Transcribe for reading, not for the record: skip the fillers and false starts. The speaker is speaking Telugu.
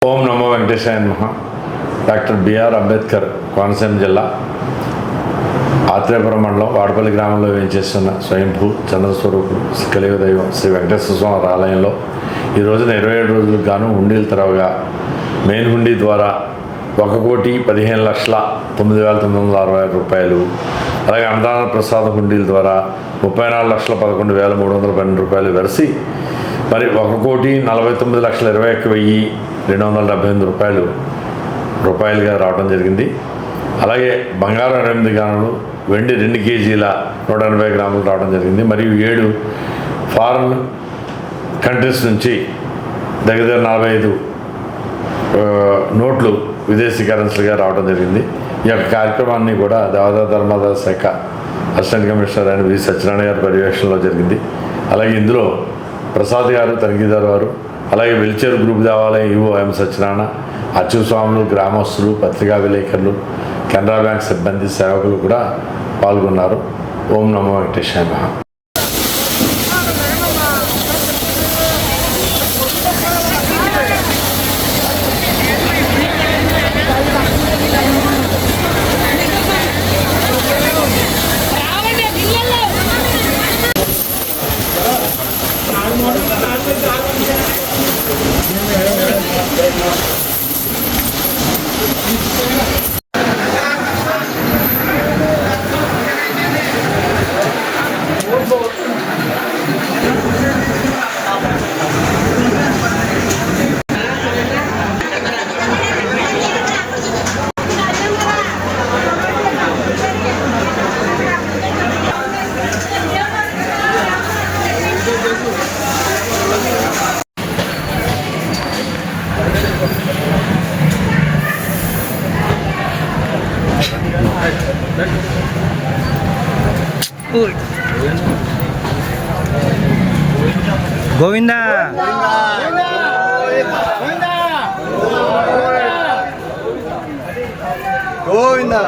ఓం నమో వెంకటేశాయ నమః. డాక్టర్ బిఆర్ అంబేద్కర్ కోనసీమ జిల్లా ఆత్రేయపురం మండలం వాడపల్లి గ్రామంలో వేయించేస్తున్న స్వయంభూ చంద్రస్వరూపుడు కలియుగ దైవం శ్రీ వెంకటేశ్వర స్వామి ఆలయంలో ఈ రోజున 27 రోజులకు గాను హుండీలు తెరవగా మెయిన్ హుండీ ద్వారా 1,15,09,965 రూపాయలు, అలాగే అన్నదాన ప్రసాద హుండీల ద్వారా 34,11,312 రూపాయలు వెరసి మరి 1,49,21,278 రూపాయలుగా రావడం జరిగింది. అలాగే బంగారం 8 గ్రాములు, వెండి 2 కేజీల 180 గ్రాములు రావడం జరిగింది. మరియు 7 ఫారిన్ కంట్రీస్ నుంచి దగ్గర 45 నోట్లు విదేశీ కరెన్సీగా రావడం జరిగింది. ఈ యొక్క కార్యక్రమాన్ని కూడా దేవాదాయ ధర్మాదాయ శాఖ అసిస్టెంట్ కమిషనర్ అయిన వి సత్యనారాయణ గారి పర్యవేక్షణలో జరిగింది. అలాగే ఇందులో ప్రసాద్ గారు, తనిఖీదారు వారు, అలాగే వెల్చేరు గ్రూప్ దేవాలయం ఈవో ఎం సత్యనారాయణ, అర్చక స్వాములు, గ్రామస్తులు, పత్రికా విలేకరులు, కెనరా బ్యాంక్ సిబ్బంది, సేవకులు కూడా పాల్గొన్నారు. ఓం నమో వెంకటేశాయ నమః. గోవిందా గోవిందా